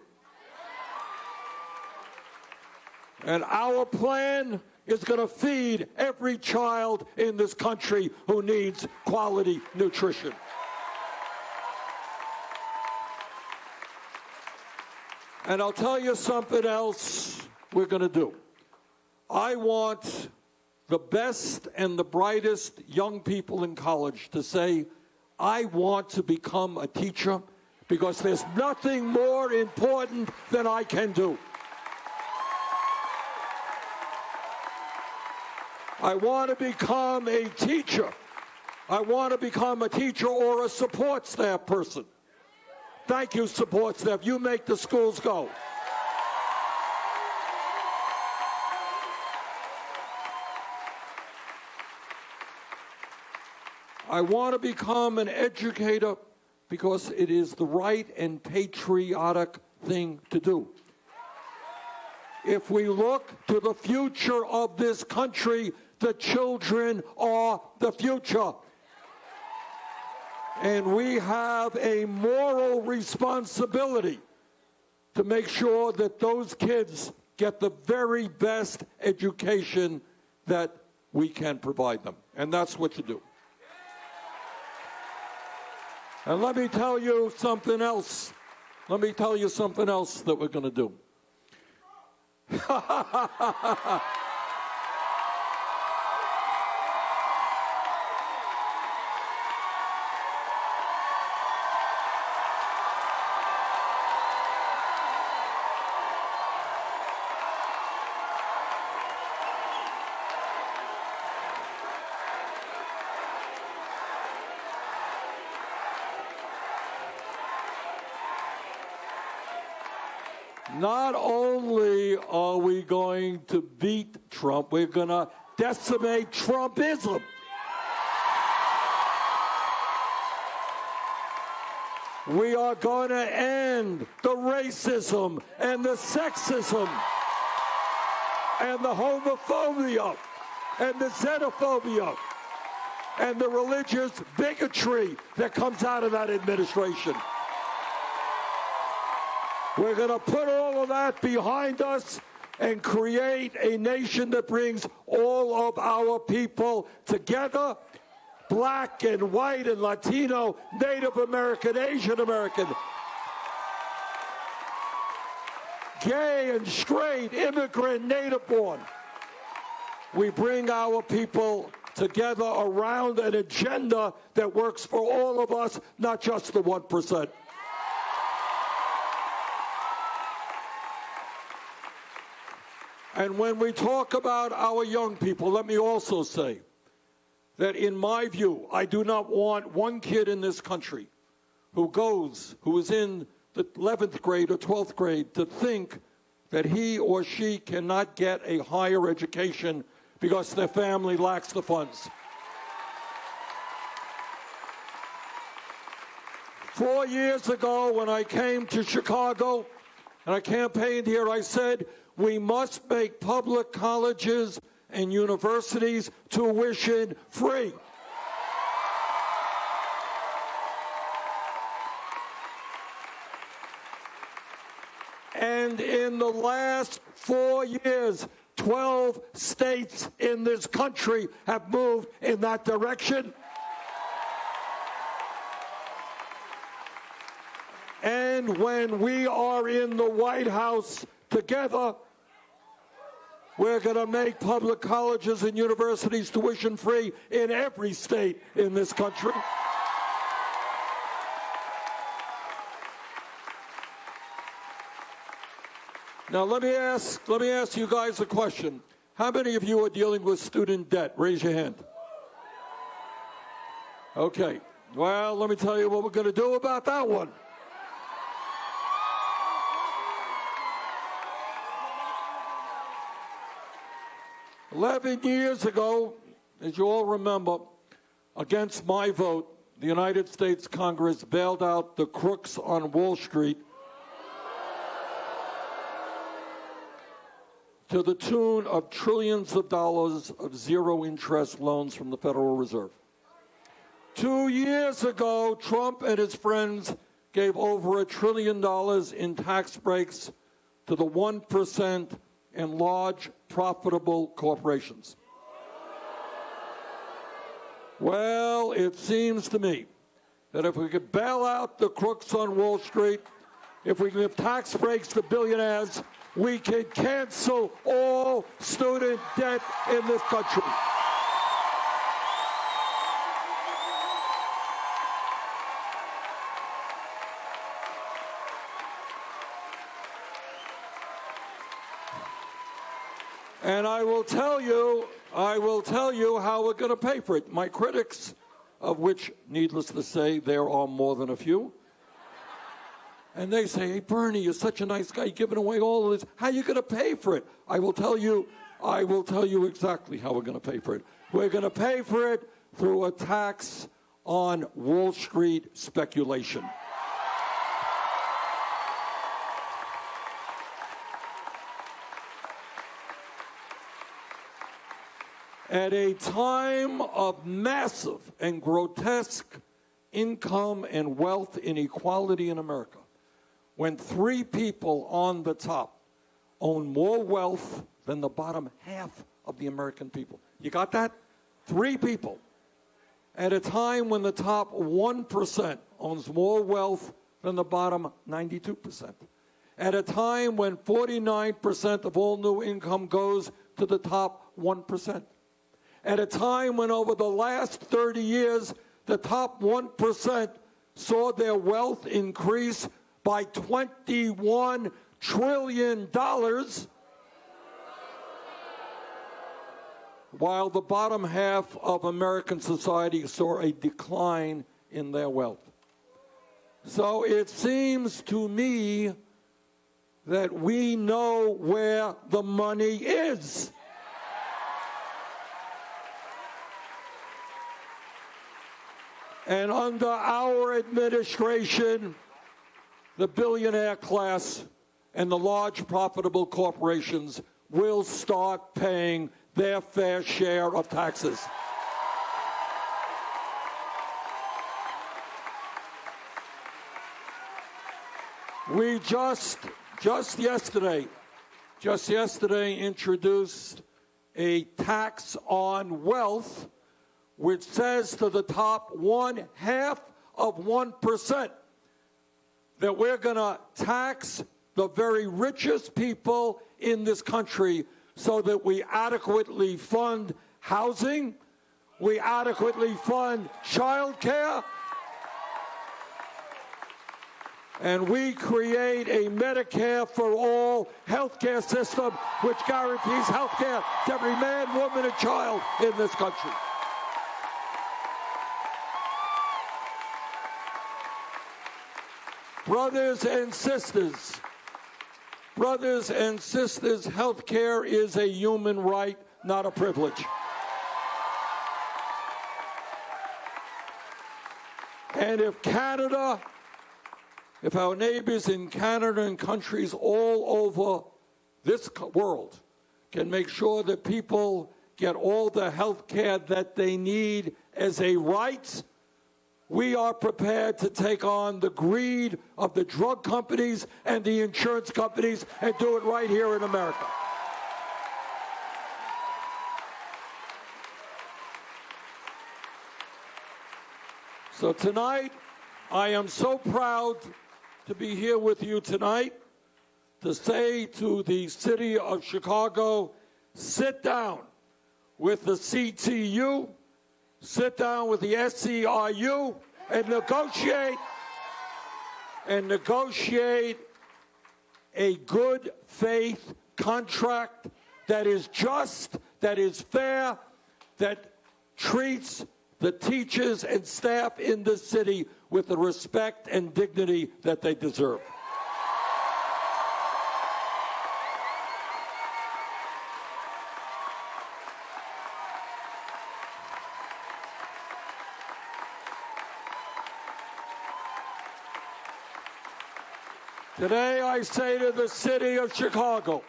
And our plan is going to feed every child in this country who needs quality nutrition. And I'll tell you something else we're going to do. I want the best and the brightest young people in college to say, I want to become a teacher because there's nothing more important than I can do. I want to become a teacher. I want to become a teacher or a support staff person. Thank you, support staff. You make the schools go. I want to become an educator because it is the right and patriotic thing to do. If we look to the future of this country, the children are the future. And we have a moral responsibility to make sure that those kids get the very best education that we can provide them. And that's what you do. And let me tell you something else. Let me tell you something else that we're going to do. Not only are we going to beat Trump, we're going to decimate Trumpism. We are going to end the racism and the sexism and the homophobia and the xenophobia and the religious bigotry that comes out of that administration. We're going to put all of that behind us and create a nation that brings all of our people together, black and white and Latino, Native American, Asian American, gay and straight, immigrant, native born. We bring our people together around an agenda that works for all of us, not just the 1%. And when we talk about our young people, let me also say that in my view, I do not want one kid in this country who is in the 11th grade or 12th grade to think that he or she cannot get a higher education because their family lacks the funds. 4 years ago when I came to Chicago and I campaigned here, I said, we must make public colleges and universities tuition free. And in the last 4 years, 12 states in this country have moved in that direction. And when we are in the White House together, we're going to make public colleges and universities tuition free in every state in this country. Now let me ask you guys a question. How many of you are dealing with student debt? Raise your hand. Okay. Well, let me tell you what we're going to do about that one. "11 years ago, as you all remember, against my vote, the United States Congress bailed out the crooks on Wall Street to the tune of trillions of dollars of zero-interest loans from the Federal Reserve. 2 years ago, Trump and his friends gave over $1 trillion in tax breaks to the 1% and large, profitable corporations. Well, it seems to me that if we could bail out the crooks on Wall Street, if we can give tax breaks to billionaires, we can cancel all student debt in this country. And I will tell you how we're going to pay for it. My critics, of which, needless to say, there are more than a few, and they say, "Hey, Bernie, you're such a nice guy, you're giving away all of this. How are you going to pay for it?" I will tell you exactly how we're going to pay for it. We're going to pay for it through a tax on Wall Street speculation. At a time of massive and grotesque income and wealth inequality in America, when 3 people on the top own more wealth than the bottom half of the American people. You got that? 3 people. At a time when the top 1% owns more wealth than the bottom 92%. At a time when 49% of all new income goes to the top 1%. At a time when over the last 30 years, the top 1% saw their wealth increase by $21 trillion, while the bottom half of American society saw a decline in their wealth. So it seems to me that we know where the money is. And under our administration, the billionaire class and the large profitable corporations will start paying their fair share of taxes. We just yesterday introduced a tax on wealth, which says to the top 0.5% that we're going to tax the very richest people in this country so that we adequately fund housing, we adequately fund child care, and we create a Medicare for all health care system which guarantees health care to every man, woman, and child in this country. Brothers and sisters, health care is a human right, not a privilege. And if our neighbors in Canada and countries all over this world can make sure that people get all the health care that they need as a right, we are prepared to take on the greed of the drug companies and the insurance companies and do it right here in America. So tonight, I am so proud to be here with you tonight to say to the city of Chicago, sit down with the CTU, sit down with the SEIU, and negotiate a good faith contract that is just, that is fair, that treats the teachers and staff in this city with the respect and dignity that they deserve. Today I say to the city of Chicago,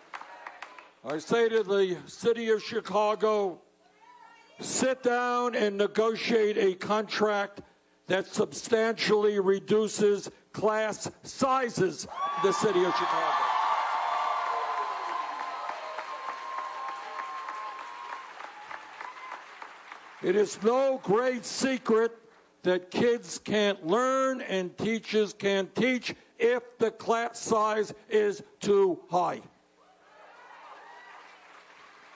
sit down and negotiate a contract that substantially reduces class sizes in the city of Chicago. It is no great secret that kids can't learn and teachers can't teach if the class size is too high.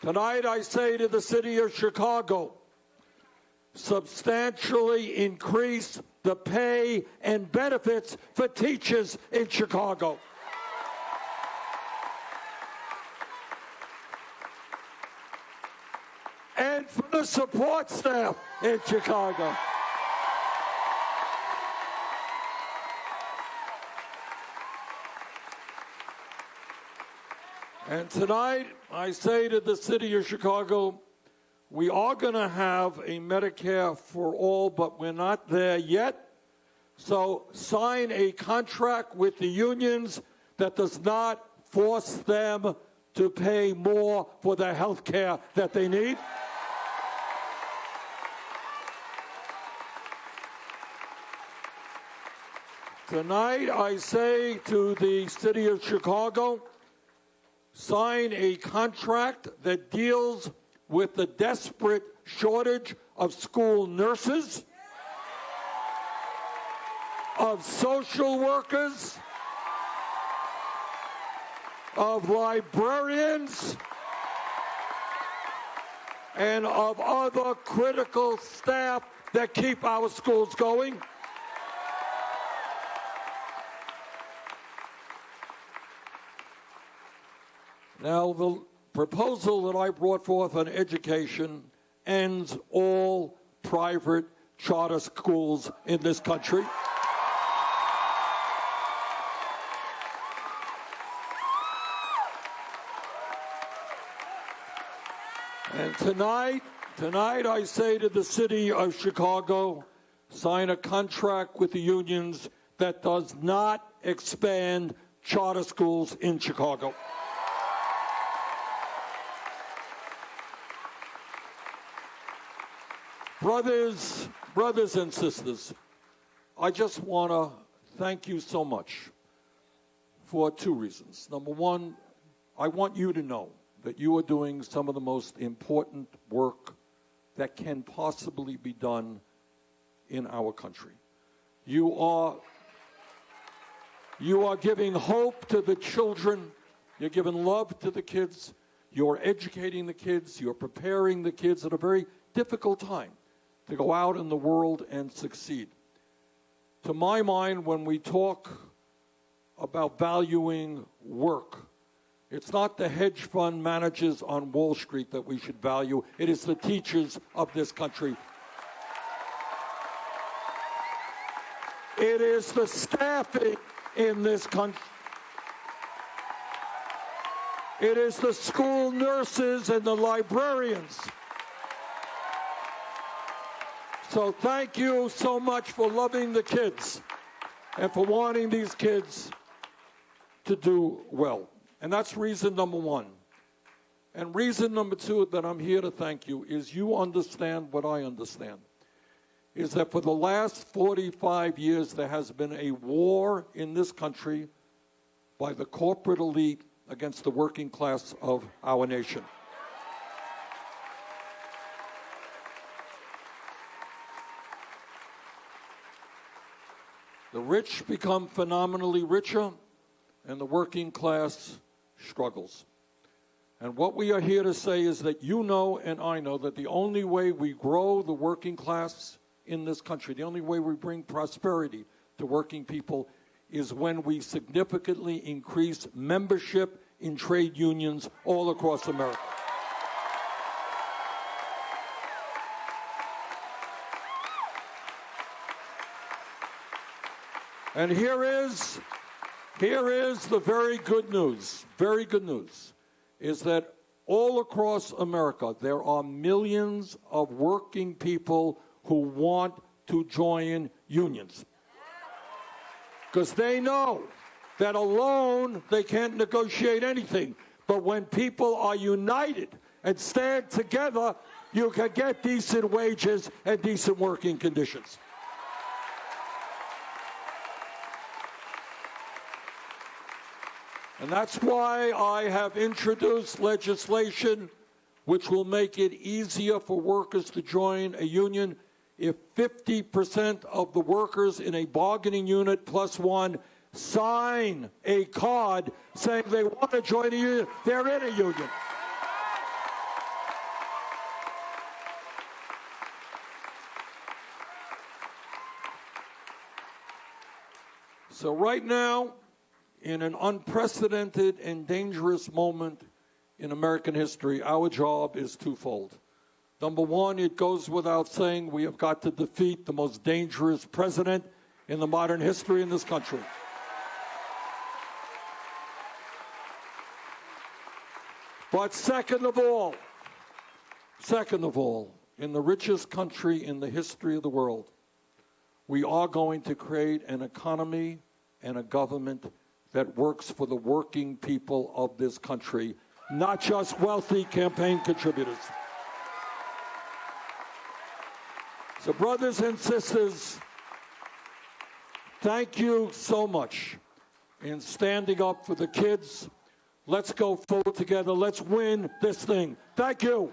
Tonight I say to the city of Chicago, substantially increase the pay and benefits for teachers in Chicago. And for the support staff in Chicago. And tonight, I say to the city of Chicago, we are going to have a Medicare for all, but we're not there yet. So sign a contract with the unions that does not force them to pay more for the health care that they need. Tonight, I say to the city of Chicago, sign a contract that deals with the desperate shortage of school nurses, of social workers, of librarians, and of other critical staff that keep our schools going. Now, the proposal that I brought forth on education ends all private charter schools in this country. And tonight I say to the city of Chicago, sign a contract with the unions that does not expand charter schools in Chicago. Brothers and sisters, I just want to thank you so much for two reasons. Number one, I want you to know that you are doing some of the most important work that can possibly be done in our country. You are giving hope to the children. You're giving love to the kids. You're educating the kids. You're preparing the kids at a very difficult time to go out in the world and succeed. To my mind, when we talk about valuing work, it's not the hedge fund managers on Wall Street that we should value. It is the teachers of this country. It is the staffing in this country. It is the school nurses and the librarians. So thank you so much for loving the kids and for wanting these kids to do well. And that's reason number one. And reason number two that I'm here to thank you is you understand what I understand, is that for the last 45 years there has been a war in this country by the corporate elite against the working class of our nation. The rich become phenomenally richer, and the working class struggles. And what we are here to say is that you know and I know that the only way we grow the working class in this country, the only way we bring prosperity to working people is when we significantly increase membership in trade unions all across America. And here is the very good news, is that all across America there are millions of working people who want to join unions. Because they know that alone they can't negotiate anything. But when people are united and stand together, you can get decent wages and decent working conditions. And that's why I have introduced legislation which will make it easier for workers to join a union. If 50% of the workers in a bargaining unit plus one sign a card saying they want to join a union, they're in a union. So right now, in an unprecedented and dangerous moment in American history, our job is twofold. Number one, it goes without saying, we have got to defeat the most dangerous president in the modern history in this country. But second of all, in the richest country in the history of the world, we are going to create an economy and a government that works for the working people of this country, not just wealthy campaign contributors. So brothers and sisters, thank you so much in standing up for the kids. Let's go forward together. Let's win this thing. Thank you.